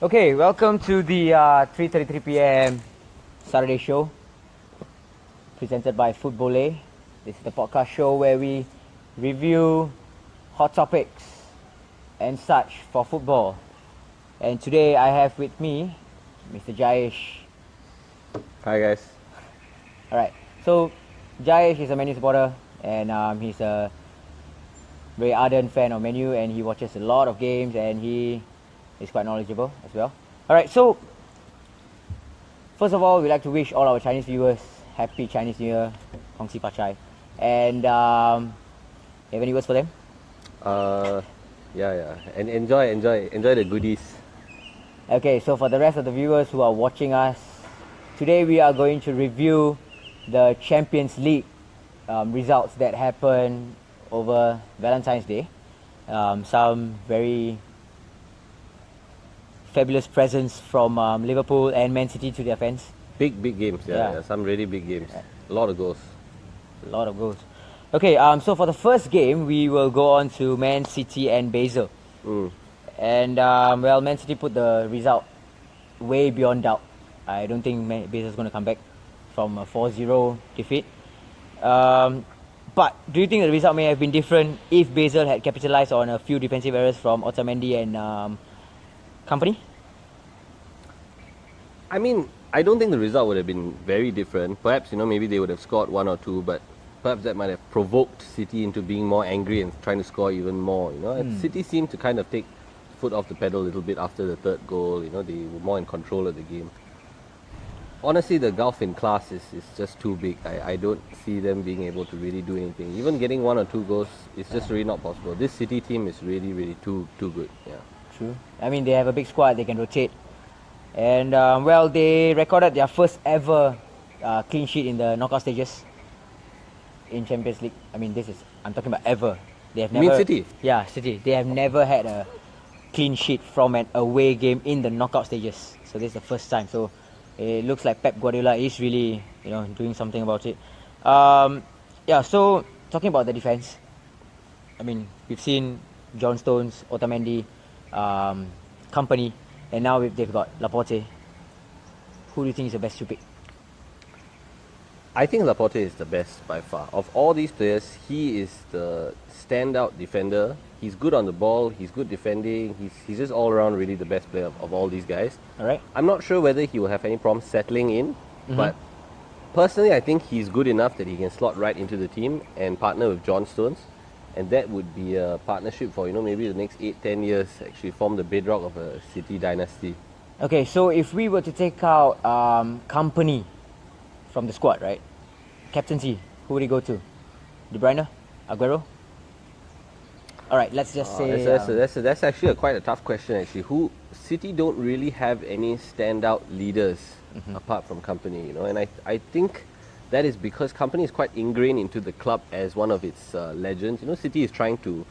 Okay, welcome to the 3:33 p.m. Saturday show, presented by FootBoleh. This is the podcast show where we review hot topics and such for football. And today I have with me Mr. Jayesh. Hi guys. Alright, so Jayesh is a Man U supporter and he's a very ardent fan of Man U, and he watches a lot of games and he is quite knowledgeable as well. Alright, so first of all, we'd like to wish all our Chinese viewers Happy Chinese New Year, Kong Si Fa Chai. And you have any words for them? Yeah. And enjoy the goodies. Okay, so for the rest of the viewers who are watching us, today we are going to review the Champions League results that happened over Valentine's Day. Some very fabulous presents from Liverpool and Man City to their fans. Big games, yeah. Some really big games. A lot of goals. Okay, so for the first game, we will go on to Man City and Basel. And Man City put the result way beyond doubt. I don't think Basel's going to come back from a 4-0 defeat. But do you think the result may have been different if Basel had capitalised on a few defensive errors from Otamendi and company? I mean, I don't think the result would have been very different. Perhaps, maybe they would have scored one or two, but perhaps that might have provoked City into being more angry and trying to score even more. City seemed to kind of take foot off the pedal a little bit after the third goal. They were more in control of the game. Honestly, the gulf in class is just too big. I don't see them being able to really do anything. Even getting one or two goals is just really not possible. This City team is really too good. Yeah. True. I mean, they have a big squad, they can rotate. And, they recorded their first ever clean sheet in the knockout stages in Champions League. I mean, I'm talking about ever. They have never... You mean City? Yeah, City. They have never had a clean sheet from an away game in the knockout stages. So this is the first time. So it looks like Pep Guardiola is really, doing something about it. So talking about the defense, I mean, we've seen John Stones, Otamendi, company, and now they've got Laporte. Who do you think is the best to pick? I think Laporte is the best by far. Of all these players, he is the standout defender. He's good on the ball, he's good defending, he's just all around really the best player of all these guys. Alright. I'm not sure whether he will have any problem settling in, but personally I think he's good enough that he can slot right into the team and partner with John Stones. And that would be a partnership for, maybe the next 8-10 years, actually form the bedrock of a City dynasty. Okay, so if we were to take out company from the squad, right? Captaincy, who would he go to? De Bruyne? Aguero? Alright, let's just say... That's actually quite a tough question, actually. City don't really have any standout leaders apart from company, and I think that is because company is quite ingrained into the club as one of its legends. City is trying to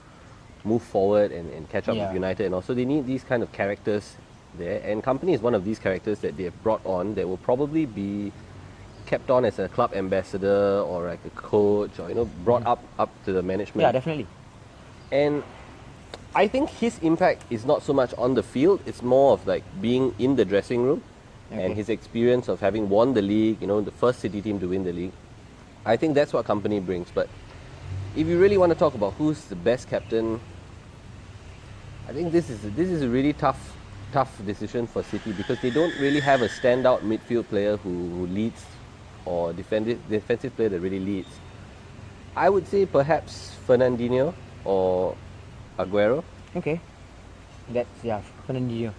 move forward and catch up with United, and also they need these kind of characters there. And company is one of these characters that they have brought on that will probably be kept on as a club ambassador or like a coach, or brought up to the management. Yeah, definitely. And I think his impact is not so much on the field, it's more of like being in the dressing room. Okay. And his experience of having won the league, the first City team to win the league. I think that's what company brings. But if you really want to talk about who's the best captain, I think this is a really tough decision for City, because they don't really have a standout midfield player who leads, or defensive player that really leads. I would say perhaps Fernandinho or Aguero. Okay. Fernandinho.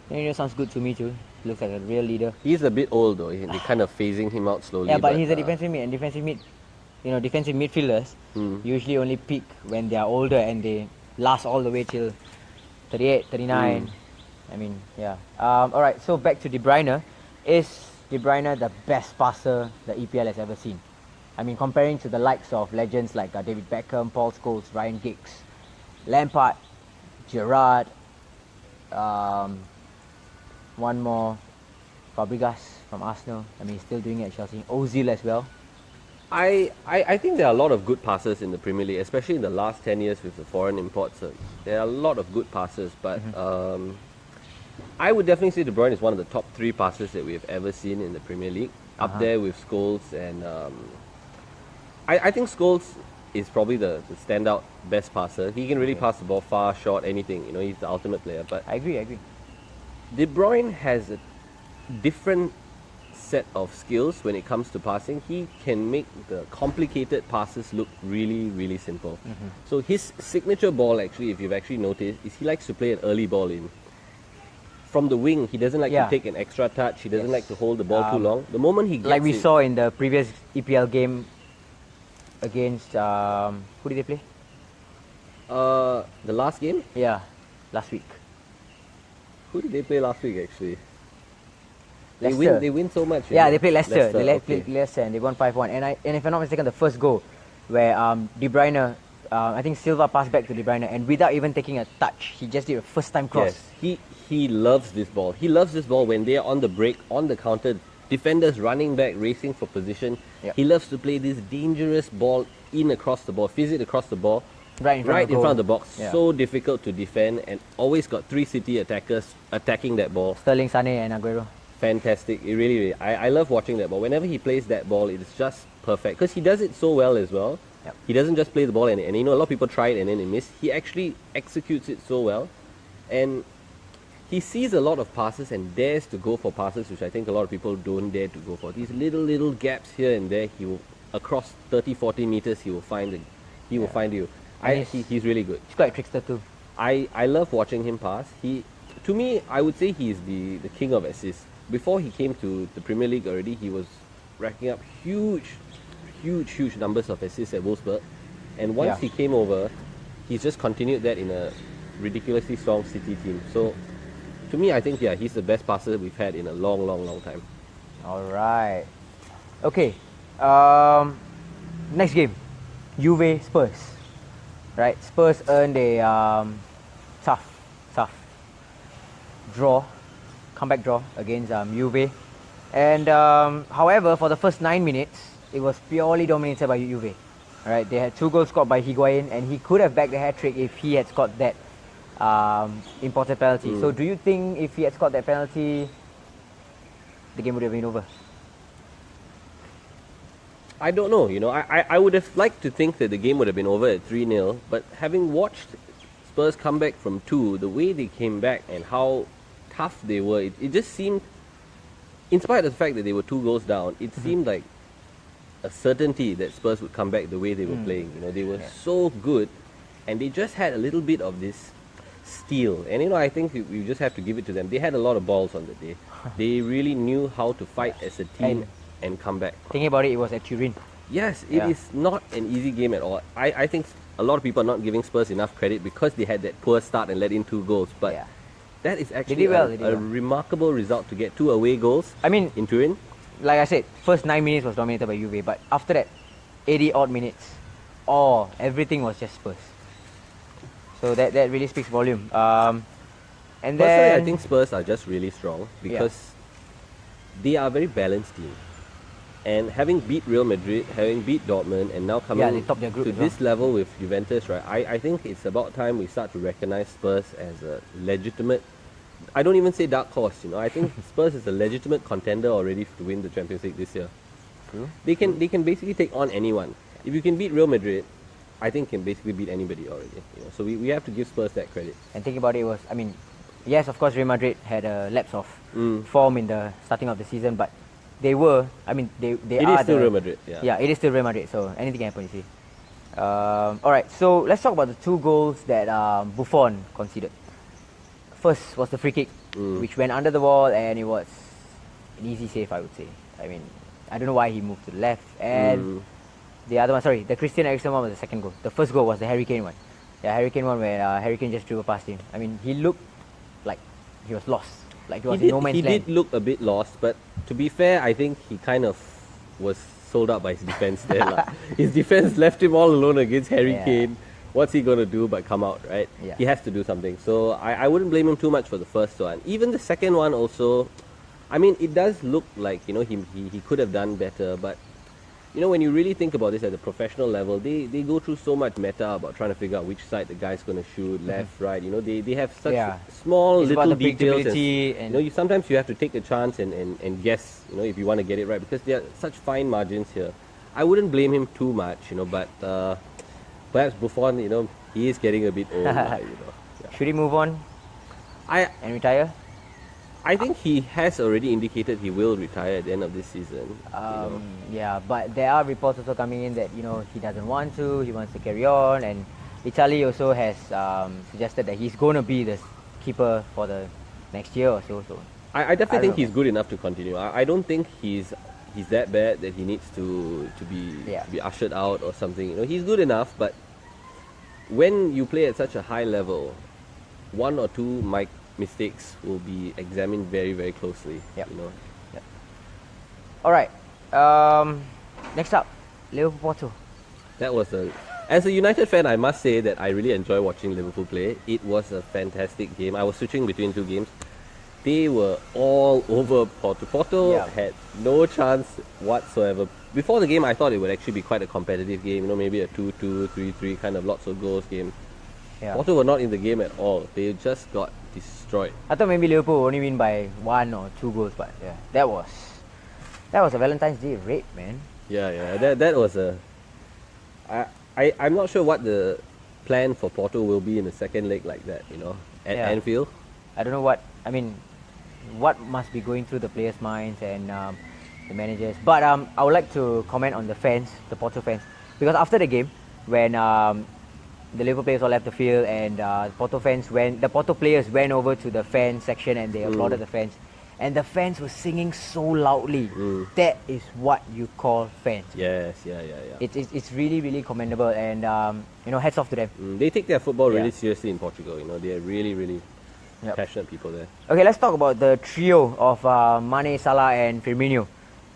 Fernandinho sounds good to me too. Looks like a real leader. He's a bit old though. They're kind of phasing him out slowly. Yeah, but he's a defensive mid, and defensive midfielders usually only peak when they are older and they last all the way till 38, 39. I mean, yeah. Alright, so back to De Bruyne. Is De Bruyne the best passer the EPL has ever seen? I mean, comparing to the likes of legends like David Beckham, Paul Scholes, Ryan Giggs, Lampard, Gerrard, one more, Fabregas from Arsenal. I mean, he's still doing it at Chelsea. Ozil as well. I think there are a lot of good passers in the Premier League, especially in the last 10 years with the foreign imports. There are a lot of good passers, but I would definitely say De Bruyne is one of the top 3 passers that we have ever seen in the Premier League. Up there with Scholes and... I think Scholes is probably the standout best passer. He can really pass the ball far, short, anything. You know, he's the ultimate player. But I agree. De Bruyne has a different set of skills when it comes to passing. He can make the complicated passes look really, really simple. So his signature ball, actually, if you've actually noticed, is he likes to play an early ball in. From the wing, he doesn't like to take an extra touch. He doesn't like to hold the ball too long. The moment he gets like we saw in the previous EPL game against who did they play? The last game? Yeah, last week. Who did they play last week, actually? Leicester. They win so much. Yeah, they played Leicester. They okay. played Leicester and they won 5-1. And if I'm not mistaken, the first goal where De Bruyne, I think Silva passed back to De Bruyne, and without even taking a touch, he just did a first time cross. Yes, he loves this ball. He loves this ball when they are on the break, on the counter, defenders running back, racing for position. Yep. He loves to play this dangerous ball in across the ball, fizz it across the ball, Right in front in front of the box. Yeah. So difficult to defend, and always got 3 City attackers attacking that ball. Sterling, Sane and Aguero. Fantastic. It really, I love watching that ball. Whenever he plays that ball, it's just perfect. Because he does it so well as well. Yep. He doesn't just play the ball and you know, a lot of people try it and then they miss. He actually executes it so well. And he sees a lot of passes and dares to go for passes, which I think a lot of people don't dare to go for. These little gaps here and there, he will, across 30, 40 meters, he will find will find you. He's really good. He's quite a trickster too. I love watching him pass. To me, I would say he's the king of assists. Before he came to the Premier League already, he was racking up huge numbers of assists at Wolfsburg. And once he came over, he's just continued that in a ridiculously strong City team. So, to me, I think, he's the best passer we've had in a long time. Alright. Okay. Next game. Juve Spurs. Right, Spurs earned a tough comeback draw against Juve. And however, for the first 9 minutes, it was purely dominated by Juve. Alright, they had 2 goals scored by Higuain, and he could have bagged the hat-trick if he had scored that important penalty. So do you think if he had scored that penalty, the game would have been over? I don't know, you know, I would have liked to think that the game would have been over at 3-0, but having watched Spurs come back from 2, the way they came back and how tough they were, it just seemed, in spite of the fact that they were 2 goals down, it seemed like a certainty that Spurs would come back the way they were playing. You know, they were so good, and they just had a little bit of this steel. And you know, I think we just have to give it to them. They had a lot of balls on the day. They really knew how to fight as a team and come back. Thinking about it, it was at Turin. Yes, it is not an easy game at all. I think a lot of people are not giving Spurs enough credit because they had that poor start and let in 2 goals. But that is actually a remarkable result to get 2 away goals. I mean, in Turin. Like I said, first 9 minutes was dominated by Juve, but after that, 80 odd minutes, everything was just Spurs. So that really speaks volume. And personally, then I think Spurs are just really strong because they are a very balanced team. And having beat Real Madrid, having beat Dortmund, and now coming to this level with Juventus, right? I think it's about time we start to recognize Spurs as a legitimate, I don't even say dark horse, you know. I think Spurs is a legitimate contender already to win the Champions League this year. True. They can basically take on anyone. If you can beat Real Madrid, I think can basically beat anybody already. You know? So we have to give Spurs that credit. And thinking about it, was, I mean, yes, of course, Real Madrid had a lapse of form in the starting of the season, but they were, I mean, they it are is still Real Madrid. Yeah, it is still Real Madrid, so anything can happen, you see. Alright, so let's talk about the 2 goals that Buffon conceded. First was the free kick, which went under the wall, and it was an easy save, I would say. I mean, I don't know why he moved to the left. And the other one, the Christian Eriksen one was the second goal. The first goal was the Harry Kane one. Yeah, Harry Kane one where Harry Kane just dribbled past him. I mean, he looked like he was lost. Like he was in no man's land. He did look a bit lost, but to be fair, I think he kind of was sold out by his defense there. His defense left him all alone against Harry Kane. What's he going to do but come out, right? Yeah. He has to do something. So I wouldn't blame him too much for the first one. Even the second one also, I mean, it does look like, you know, he could have done better, but when you really think about this at the professional level, they go through so much meta about trying to figure out which side the guy's going to shoot, left, right. They have such small it's little about the details. And Sometimes you have to take a chance and guess, if you want to get it right, because there are such fine margins here. I wouldn't blame him too much, but perhaps Buffon, he is getting a bit old. Yeah. Should he move on and retire? I think he has already indicated he will retire at the end of this season. Yeah, but there are reports also coming in that he doesn't want to. He wants to carry on, and Italy also has suggested that he's going to be the keeper for the next year or so. So I definitely think he's good enough to continue. I don't think he's that bad that he needs to be ushered out or something. He's good enough, but when you play at such a high level, one or two mistakes will be examined very, very closely. Yep. All right. Next up, Liverpool Porto. That was as a United fan, I must say that I really enjoy watching Liverpool play. It was a fantastic game. I was switching between two games. They were all over Porto. Porto had no chance whatsoever. Before the game, I thought it would actually be quite a competitive game. Maybe a 2-2, 3-3 kind of lots of goals game. Yeah. Porto were not in the game at all. They just got destroyed. I thought maybe Liverpool only win by 1 or 2 goals, but yeah, that was a Valentine's Day rape, man. Yeah. That was I'm not sure what the plan for Porto will be in the second leg like that. At Anfield. I don't know what must be going through the players' minds and the managers. But I would like to comment on the fans, the Porto fans, because after the game, when the Liverpool players all left the field and the Porto players went over to the fan section and they applauded the fans, and the fans were singing so loudly. That is what you call fans. Yes, yeah. It's really, really commendable, and hats off to them. They take their football really seriously in Portugal. They are really, really passionate people there. Okay, let's talk about the trio of Mane, Salah and Firmino.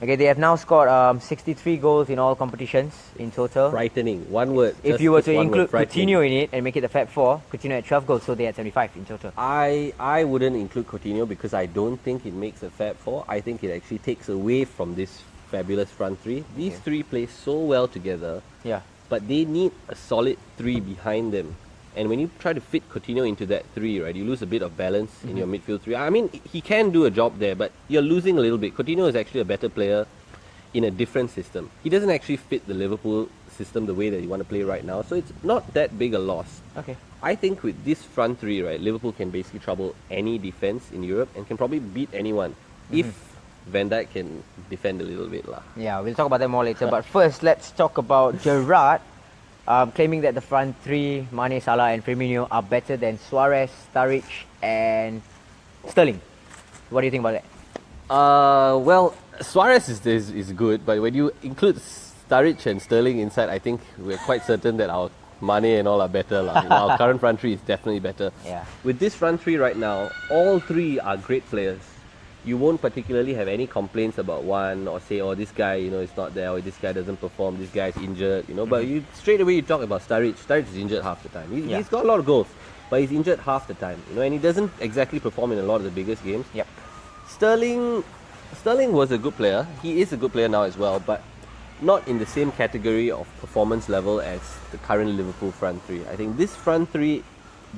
Okay, they have now scored 63 goals in all competitions in total. Frightening. One word. If you were to include Coutinho in it and make it the Fab Four, Coutinho had 12 goals, so they had 75 in total. I wouldn't include Coutinho because I don't think it makes a Fab Four. I think it actually takes away from this fabulous front three. These three play so well together. Yeah. But they need a solid three behind them. And when you try to fit Coutinho into that three, right, you lose a bit of balance in your midfield three. I mean, he can do a job there, but you're losing a little bit. Coutinho is actually a better player in a different system. He doesn't actually fit the Liverpool system the way that you want to play right now, so it's not that big a loss. Okay. I think with this front three, right, Liverpool can basically trouble any defense in Europe and can probably beat anyone if Van Dijk can defend a little bit. Yeah, we'll talk about that more later. But first, let's talk about Gerrard. Claiming that the front three, Mane, Salah and Firmino, are better than Suarez, Sturridge and Sterling. What do you think about that? Well, Suarez is good, but when you include Sturridge and Sterling inside, I think we're quite certain that our Mane and all are better. Our current front three is definitely better. Yeah. With this front three right now, all three are great players. You won't particularly have any complaints about one or say, oh, this guy, is not there, or this guy doesn't perform, this guy's injured, But you straight away you talk about Sturridge. Sturridge is injured half the time. He's got a lot of goals, but he's injured half the time, and he doesn't exactly perform in a lot of the biggest games. Yep. Sterling was a good player. He is a good player now as well, but not in the same category of performance level as the current Liverpool front three. I think this front three,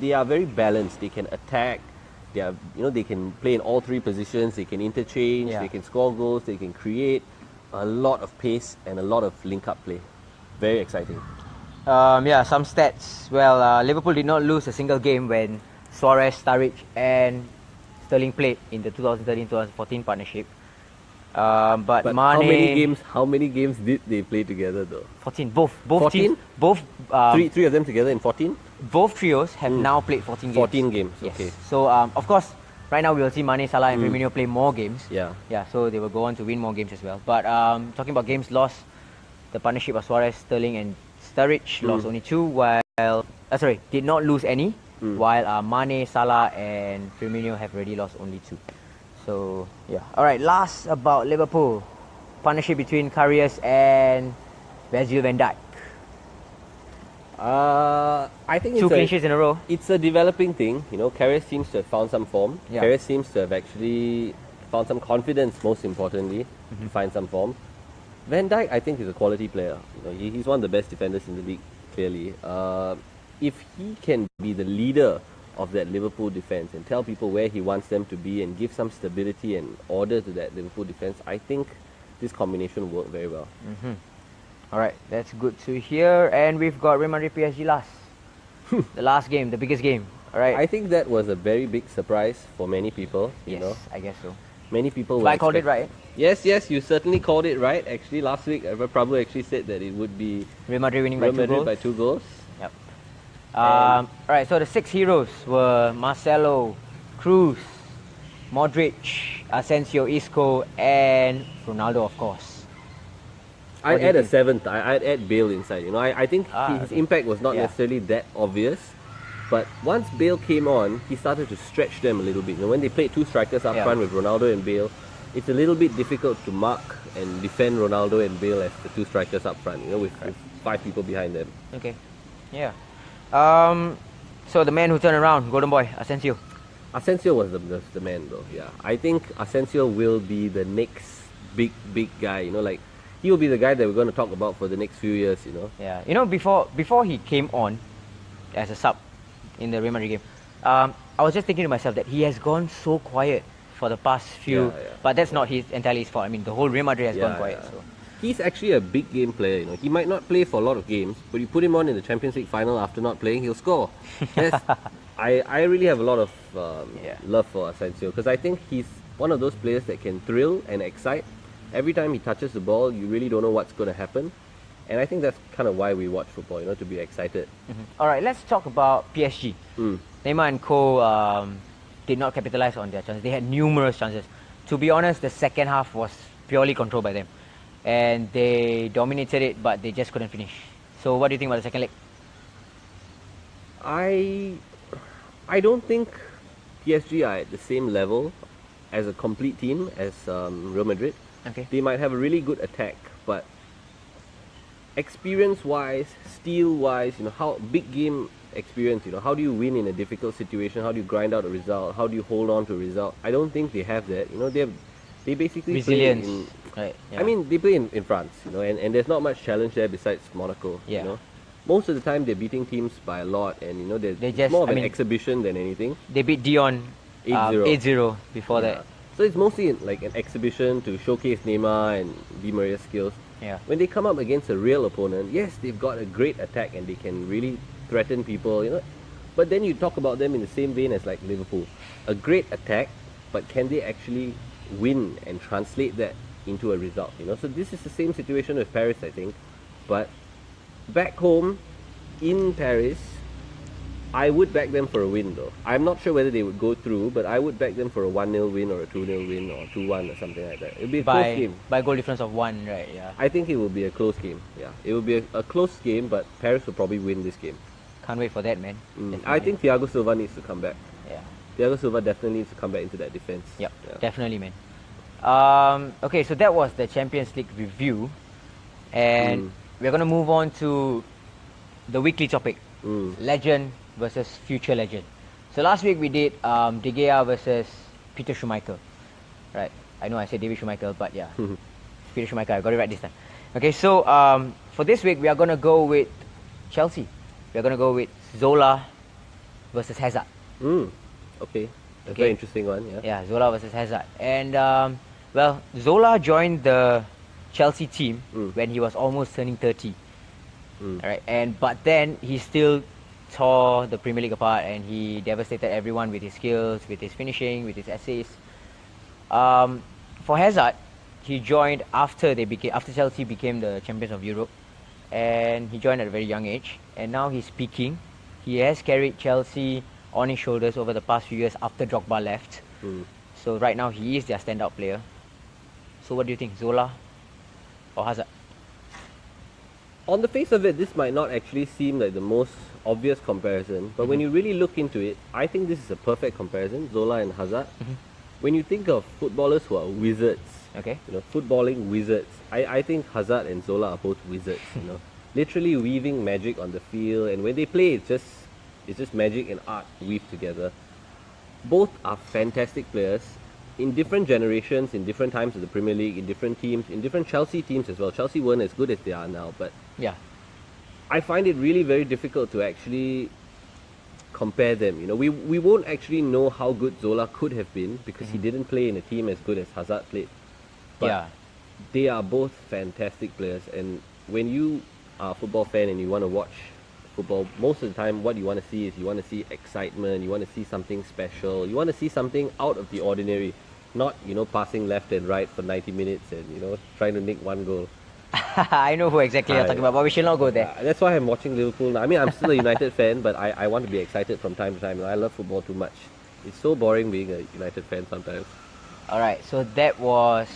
they are very balanced. They can attack. They can play in all three positions. They can interchange. They can score goals. They can create a lot of pace and a lot of link-up play. Very exciting. Some stats. Well, Liverpool did not lose a single game when Suarez, Sturridge and Sterling played in the 2013-2014 partnership. But Mane, how many games did they play together though? 14. Both 14? teams. Both. Three of them together in 14. Both trios have now played 14 games. 14 games. Yes. Okay. So of course, right now we will see Mane, Salah, and Firmino play more games. Yeah. So they will go on to win more games as well. But talking about games lost, the partnership of Suarez, Sterling, and Sturridge lost only 2, while did not lose any. While Mane, Salah, and Firmino have already lost only 2. So yeah. All right. Last about Liverpool, partnership between Karius and Virgil van Dijk. I think 2 clean sheets in a row. It's a developing thing. Karius seems to have found some form. Yeah. Karius seems to have actually found some confidence, most importantly, to find some form. Van Dijk, I think, is a quality player. He's one of the best defenders in the league, clearly. If he can be the leader of that Liverpool defense and tell people where he wants them to be and give some stability and order to that Liverpool defense, I think this combination will work very well. Alright, that's good to hear. And we've got Real Madrid PSG last. The last game, the biggest game. Alright. I think that was a very big surprise for many people. Yes, You know, I guess so. many people. But I called it right. Yes, you certainly called it right. Actually, last week I probably actually said that it would be Real Madrid winning Real by Madrid 2 goals. by 2 goals. Yep. Alright, so the 6 heroes were Marcelo, Cruz, Modric, Asensio, Isco, and Ronaldo, of course. I'd add a 7th. I'd add Bale inside. I think his okay. impact was not necessarily that obvious. But once Bale came on, he started to stretch them a little bit. When they played 2 strikers up front with Ronaldo and Bale, it's a little bit difficult to mark and defend Ronaldo and Bale as the 2 strikers up front, with 5 people behind them. Okay. Yeah. So the man who turned around, Golden Boy, Asensio. Asensio was the man though, yeah. I think Asensio will be the next big guy, he will be the guy that we're going to talk about for the next few years, Yeah. Before he came on as a sub in the Real Madrid game, I was just thinking to myself that he has gone so quiet for the past few, but that's not entirely his fault. I mean, the whole Real Madrid has gone quiet. Yeah. So. He's actually a big game player, He might not play for a lot of games, but you put him on in the Champions League final after not playing, he'll score. I really have a lot of love for Asensio because I think he's one of those players that can thrill and excite. Every time he touches the ball, you really don't know what's going to happen. And I think that's kind of why we watch football, to be excited. Alright, let's talk about PSG. Neymar and co did not capitalize on their chances. They had numerous chances. To be honest, the second half was purely controlled by them. And they dominated it, but they just couldn't finish. So what do you think about the second leg? I don't think PSG are at the same level as a complete team as Real Madrid. Okay. They might have a really good attack, but experience-wise, steal-wise, how big game experience, how do you win in a difficult situation? How do you grind out a result? How do you hold on to a result? I don't think they have that. They basically resilience. play in, Right. Yeah. I mean, they play in France, and there's not much challenge there besides Monaco. Most of the time they're beating teams by a lot, and it's more of an exhibition than anything. They beat Dion 8-0 before that. So it's mostly like an exhibition to showcase Neymar and Di Maria's skills. Yeah. When they come up against a real opponent, yes, they've got a great attack and they can really threaten people, But then you talk about them in the same vein as like Liverpool. A great attack, but can they actually win and translate that into a result, So this is the same situation with Paris, I think. But back home in Paris, I would back them for a win though. I'm not sure whether they would go through, but I would back them for a 1-0 win or a 2-0 win or 2-1 or something like that. It'll be a close game. By goal difference of 1, right? Yeah. I think it will be a close game. Yeah, it will be a close game, but Paris will probably win this game. Can't wait for that, man. I think Thiago Silva needs to come back. Yeah. Thiago Silva definitely needs to come back into that defense. Yep, Yeah. definitely, man. Okay, so that was the Champions League review, and we're gonna move on to the weekly topic: legend versus future legend. So last week we did De Gea versus Peter Schmeichel, right? I know I said David Schmeichel, but yeah, Peter Schmeichel. I got it right this time. Okay, so for this week we are gonna go with Chelsea. We are gonna go with Zola versus Hazard. Okay. That's a very interesting one, yeah. Yeah, Zola versus Hazard. And Zola joined the Chelsea team when he was almost turning 30. Alright, but then he still tore the Premier League apart and he devastated everyone with his skills, with his finishing, with his assists. For Hazard, he joined after Chelsea became the champions of Europe, and he joined at a very young age, and now he's peaking. He has carried Chelsea on his shoulders over the past few years after Drogba left. So right now he is their standout player. So what do you think, Zola or Hazard? On the face of it, this might not actually seem like the most obvious comparison, but when you really look into it, I think this is a perfect comparison, Zola and Hazard. When you think of footballers who are wizards, footballing wizards, I think Hazard and Zola are both wizards, literally weaving magic on the field, and when they play, it's just magic and art weaved together. Both are fantastic players, in different generations, in different times of the Premier League, in different teams, in different Chelsea teams as well. Chelsea weren't as good as they are now, but Yeah. I find it really very difficult to actually compare them. You know, we won't actually know how good Zola could have been because he didn't play in a team as good as Hazard played. But Yeah. they are both fantastic players, and when you are a football fan and you want to watch football, most of the time what you want to see is you want to see excitement, you want to see something special, you want to see something out of the ordinary, not, you know, passing left and right for 90 minutes and, you know, trying to nick one goal. I know who exactly you're talking about, but we should not go there. That's why I'm watching Liverpool now. I mean, I'm still a United fan, but I want to be excited from time to time. I love football too much. It's so boring being a United fan sometimes. Alright, so that was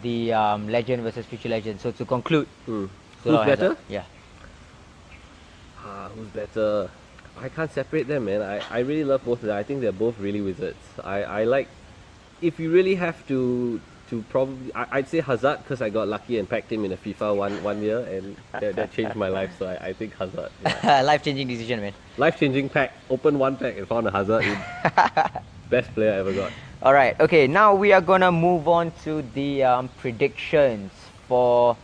the legend versus future legend. So to conclude, Who's Zola better? Hazard. Yeah. Who's better? I can't separate them, man. I really love both of them. I think they're both really wizards. I like, if you really have to probably, I'd say Hazard because I got lucky and packed him in a FIFA one year and that changed my life. So I think Hazard. Yeah. Life-changing decision, man. Life-changing pack. Opened one pack and found a Hazard. Best player I ever got. Alright, okay, now we are gonna move on to the predictions for,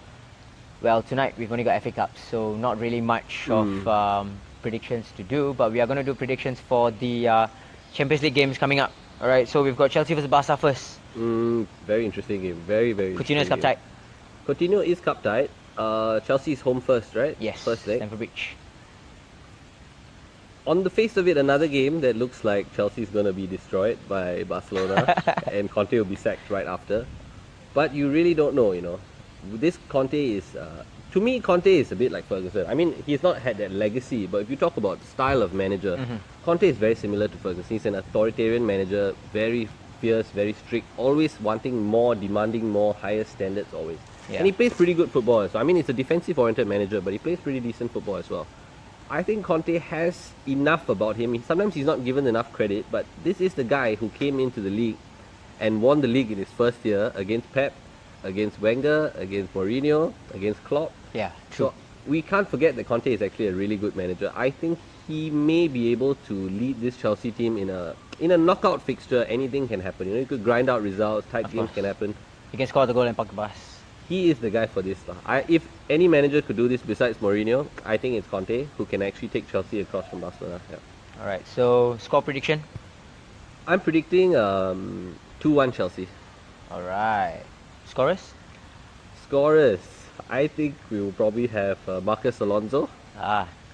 well, tonight we've only got FA Cup, so not really much of predictions to do, but we are gonna do predictions for the Champions League games coming up. Alright, so we've got Chelsea versus Barca first. Very interesting game. Very, very Coutinho is interesting cup tied. Coutinho is cup tied. Chelsea is home first, right? Yes, First leg. Stamford Bridge. On the face of it, another game that looks like Chelsea is going to be destroyed by Barcelona and Conte will be sacked right after. But you really don't know, you know. This Conte is, to me, Conte is a bit like Ferguson. I mean, he's not had that legacy, but if you talk about style of manager, Conte is very similar to Ferguson. He's an authoritarian manager, very fierce, very strict, always wanting more, demanding more, higher standards always. Yeah. And he plays pretty good football as well. I mean, it's a defensive-oriented manager, but he plays pretty decent football as well. I think Conte has enough about him. Sometimes he's not given enough credit, but this is the guy who came into the league and won the league in his first year against Pep, against Wenger, against Mourinho, against Klopp. Yeah, true. So we can't forget that Conte is actually a really good manager. I think he may be able to lead this Chelsea team in a knockout fixture. Anything can happen. You know, you could grind out results, tight games can happen. He can score the goal and park the bus. He is the guy for this. If any manager could do this besides Mourinho, I think it's Conte who can actually take Chelsea across from Barcelona. Yeah. Alright, so score prediction? I'm predicting 2-1 Chelsea. Alright. Scorers? Scorers, I think we will probably have Marcus Alonso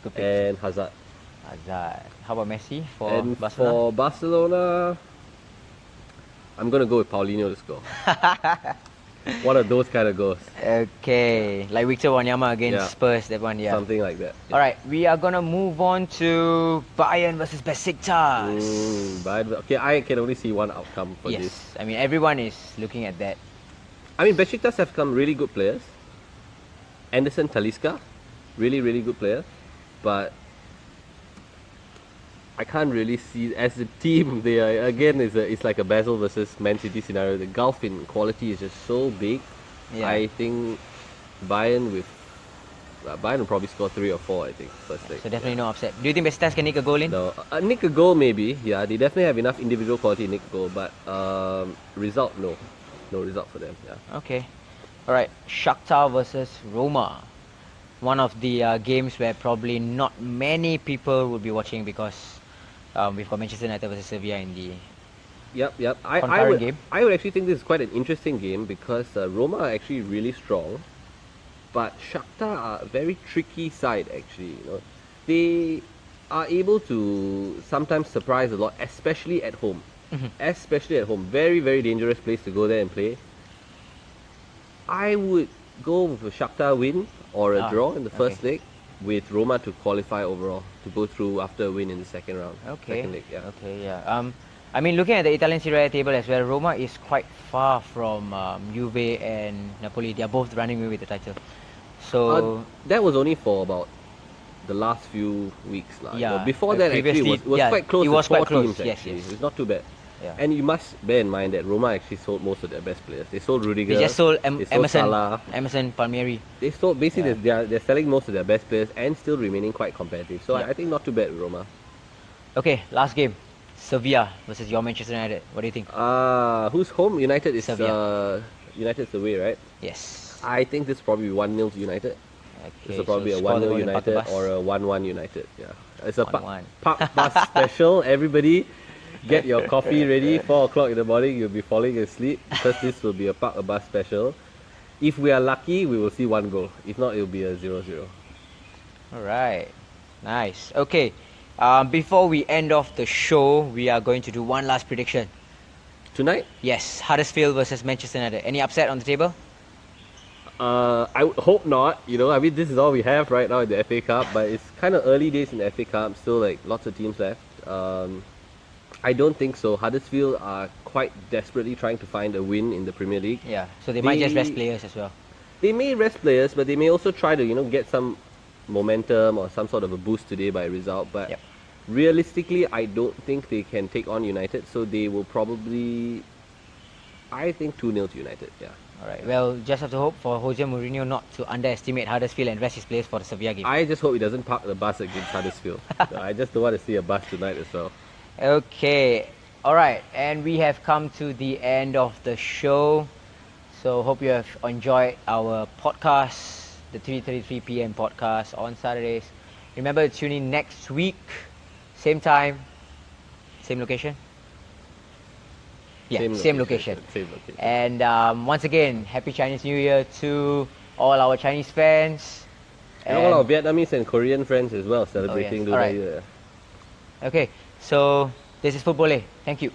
Good pick. and Hazard. Hazard. How about Messi for And Barcelona? for Barcelona, I'm going to go with Paulinho to score. One of those kind of goals. Okay, like Victor Wanyama against Yeah. Spurs, that one, yeah. Something like that. Yeah. Alright, we are gonna move on to Bayern versus Besiktas. But okay, I can only see one outcome for Yes, this. I mean everyone is looking at that. I mean, Besiktas have come really good players. Anderson Talisca, really, really good player. But I can't really see, as a team, they are, again, it's like a Basel versus Man City scenario. The gulf in quality is just so big. Yeah. I think Bayern will probably score 3 or 4, I think, first leg. So definitely no upset. Do you think Besiktas can nick a goal in? No, nick a goal maybe. Yeah, they definitely have enough individual quality to nick a goal, but result, no. No result for them, yeah. Okay. Alright, Shakhtar versus Roma. One of the games where probably not many people will be watching because we've got Manchester United versus Sevilla in the Yep. concurrent game. I would actually think this is quite an interesting game because Roma are actually really strong, but Shakhtar are a very tricky side actually. You know, they are able to sometimes surprise a lot, especially at home. Especially at home, very, very dangerous place to go there and play. I would go with a Shakhtar win or a draw in the first leg, with Roma to qualify overall, to go through after a win in the second round. Second leg, yeah. Okay, yeah. I mean, looking at the Italian Serie A table as well, Roma is quite far from Juve and Napoli. They are both running away with the title. So that was only for about the last few weeks. Yeah, you know, before that actually it was quite close. It was with quite four close. teams, Yes, actually. yes. It's not too bad. Yeah. And you must bear in mind that Roma actually sold most of their best players. They sold Rudiger. They just sold they sold Emerson, Salah. Emerson Palmieri. They sold basically they're selling most of their best players and still remaining quite competitive. So Yeah. I think not too bad with Roma. Okay, last game. Sevilla versus your Manchester United. What do you think? Who's home? United is Sevilla. United's away, right? Yes. I think this is probably 1-0 to United. This will probably so a score the 1-0 goal and park the United bus. or a 1-1 United. Yeah, it's a 1-1. park bus special. Everybody, get your coffee ready. 4 o'clock in the morning, you'll be falling asleep because this will be a park a bus special. If we are lucky, we will see 1 goal. If not, it will be a 0-0. All right. Nice. Okay. Before we end off the show, we are going to do one last prediction. Tonight, Yes, Huddersfield versus Manchester United. Any upset on the table? I would hope not. You know, I mean, this is all we have right now in the FA Cup, but it's kind of early days in the FA Cup. Still, like lots of teams left. I don't think so. Huddersfield are quite desperately trying to find a win in the Premier League. Yeah. So they might just rest players as well. They may rest players, but they may also try to, get some momentum or some sort of a boost today by a result. But Yep. realistically, I don't think they can take on United. So they will probably, I think 2-0 to United. Yeah. All right. Well, just have to hope for Jose Mourinho not to underestimate Huddersfield and rest his players for the Sevilla game. I just hope he doesn't park the bus against Huddersfield. I just don't want to see a bus tonight as well. Okay. All right. And we have come to the end of the show. So hope you have enjoyed our podcast, the 3:33 p.m. podcast on Saturdays. Remember to tune in next week, same time, same location. Yeah, same location. Same location. And once again, Happy Chinese New Year to all our Chinese fans. And all our Vietnamese and Korean friends as well celebrating yes. Lunar Alright. Year. Okay, so this is FootBoleh. Thank you.